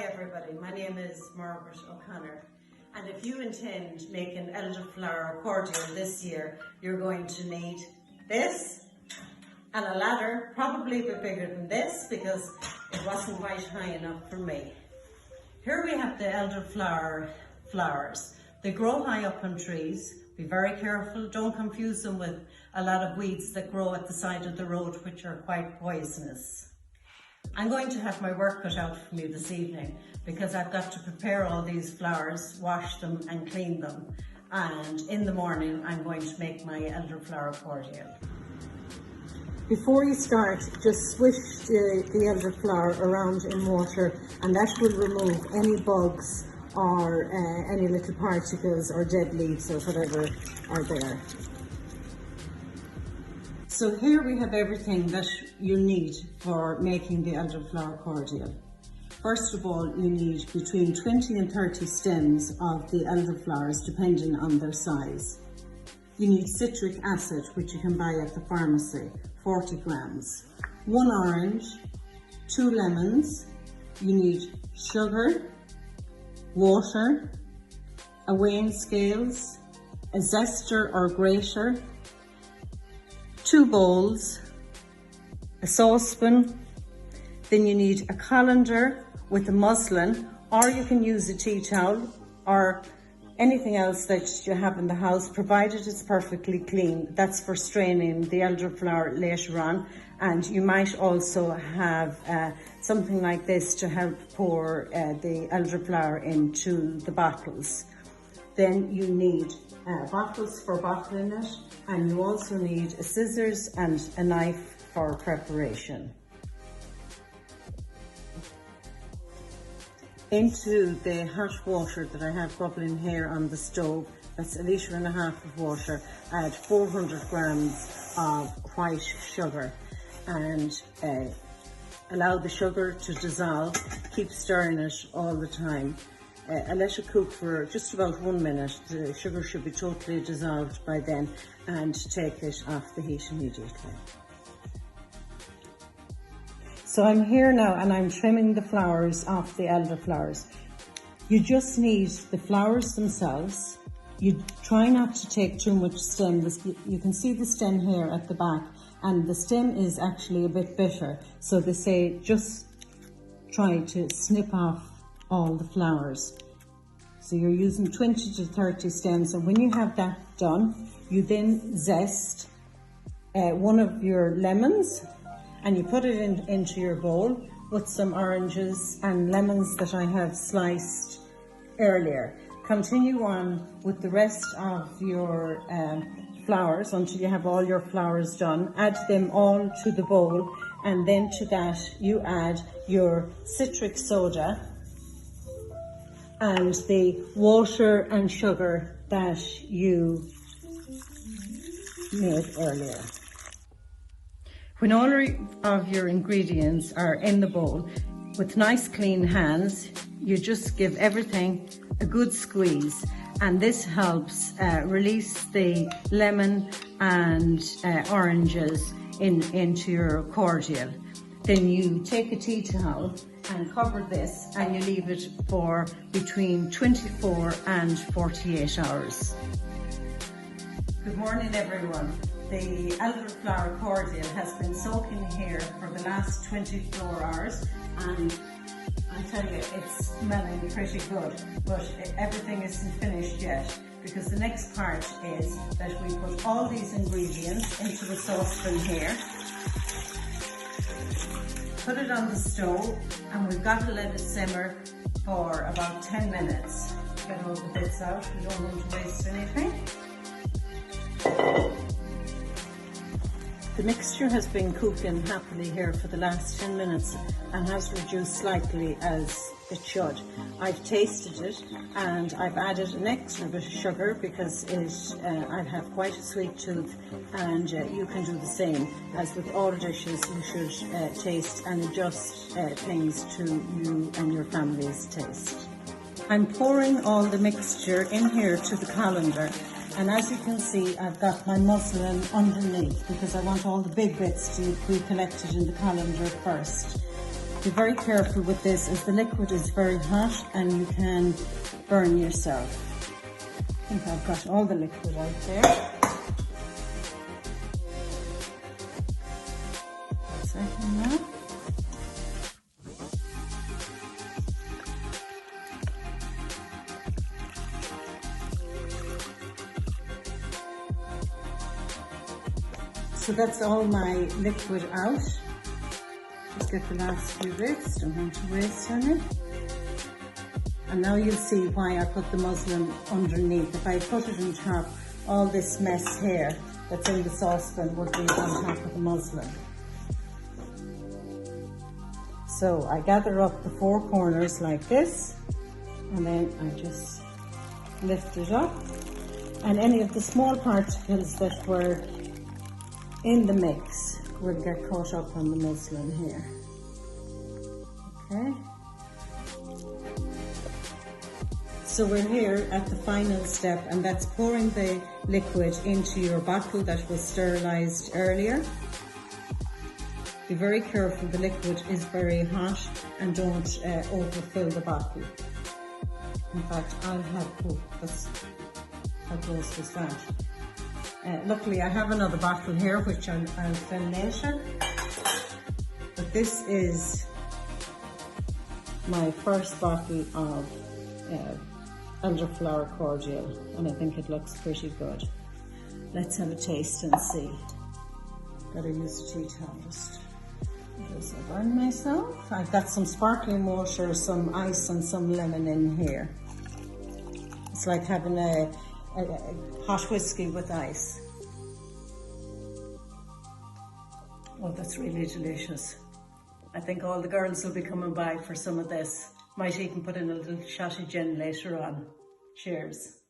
everybody, my name is Margaret, and if you intend making Elderflower Cordial this year, you're going to need this and a ladder, probably a bit bigger than this because it wasn't quite high enough for me. Here we have the elderflower flowers. They grow high up on trees. Be very careful, don't confuse them with a lot of weeds that grow at the side of the road, which are quite poisonous. I'm going to have my work cut out for me this evening because I've got to prepare all these flowers, wash them and clean them. And in the morning, I'm going to make my elderflower cordial. Before you start, just swish the elderflower around in water, and that will remove any bugs or any little particles or dead leaves or whatever are there. So here we have everything that you need for making the elderflower cordial. First of all, you need between 20 and 30 stems of the elderflowers, depending on their size. You need citric acid, which you can buy at the pharmacy, 40 grams. 1 orange, 2 lemons. You need sugar, water, a weighing scales, a zester or grater, 2 bowls, a saucepan. Then you need a colander with a muslin, or you can use a tea towel or anything else that you have in the house, provided it's perfectly clean. That's for straining the elderflower later on. And you might also have something like this to help pour the elderflower into the bottles. Then you need bottles for bottling it, and you also need a scissors and a knife for preparation. Into the hot water that I have bubbling here on the stove, that's 1.5 litres of water, add 400 grams of white sugar and allow the sugar to dissolve. Keep stirring it all the time. I let it cook for just about 1 minute. The sugar should be totally dissolved by then, and take it off the heat immediately. So I'm here now and I'm trimming the flowers off the elderflowers. You just need the flowers themselves. You try not to take too much stem. You can see the stem here at the back, and the stem is actually a bit bitter. So they say just try to snip off all the flowers. So you're using 20 to 30 stems, and when you have that done, you then zest one of your lemons, and you put it into your bowl with some oranges and lemons that I have sliced earlier. Continue on with the rest of your flowers until you have all your flowers done. Add them all to the bowl, and then to that you add your citric soda and the water and sugar that you made earlier. When all of your ingredients are in the bowl, with nice clean hands, you just give everything a good squeeze, and this helps release the lemon and oranges into your cordial. Then you take a tea towel and cover this, and you leave it for between 24 and 48 hours. Good morning, everyone. The Elderflower Cordial has been soaking here for the last 24 hours, and I tell you, it's smelling pretty good, but everything isn't finished yet, because the next part is that we put all these ingredients into the saucepan here, put it on the stove, and we've got to let it simmer for about 10 minutes. Get all the bits out, we don't want to waste anything. The mixture has been cooking happily here for the last 10 minutes and has reduced slightly as it should. I've tasted it, and I've added an extra bit of sugar because I have quite a sweet tooth, and you can do the same. As with all dishes, you should taste and adjust things to you and your family's taste. I'm pouring all the mixture in here to the colander, And as you can see, I've got my muslin underneath because I want all the big bits to be collected in the colander first. Be very careful with this as the liquid is very hot and you can burn yourself. I think I've got all the liquid out there. A second now. So that's all my liquid out. Just get the last few bits, don't want to waste any. And now you'll see why I put the muslin underneath. If I put it on top, all this mess here that's in the saucepan would be on top of the muslin. So I gather up the four corners like this, and then I just lift it up. And any of the small particles that were in the mix will get caught up on the muslin here. Okay. So we're here at the final step, and that's pouring the liquid into your bottle that was sterilized earlier. Be very careful, the liquid is very hot, and don't overfill the bottle. In fact, I'll have, oh, that's, how close was that? Luckily I have another bottle here which I'll fill later, but this is my first bottle of Elderflower Cordial, and I think it looks pretty good. Let's have a taste and see. Gotta use a tea towel just because I burn myself. I've got some sparkling water, some ice and some lemon in here. It's like having a hot whiskey with ice. Oh, that's really delicious. I think all the girls will be coming by for some of this. Might even put in a little shot of gin later on. Cheers.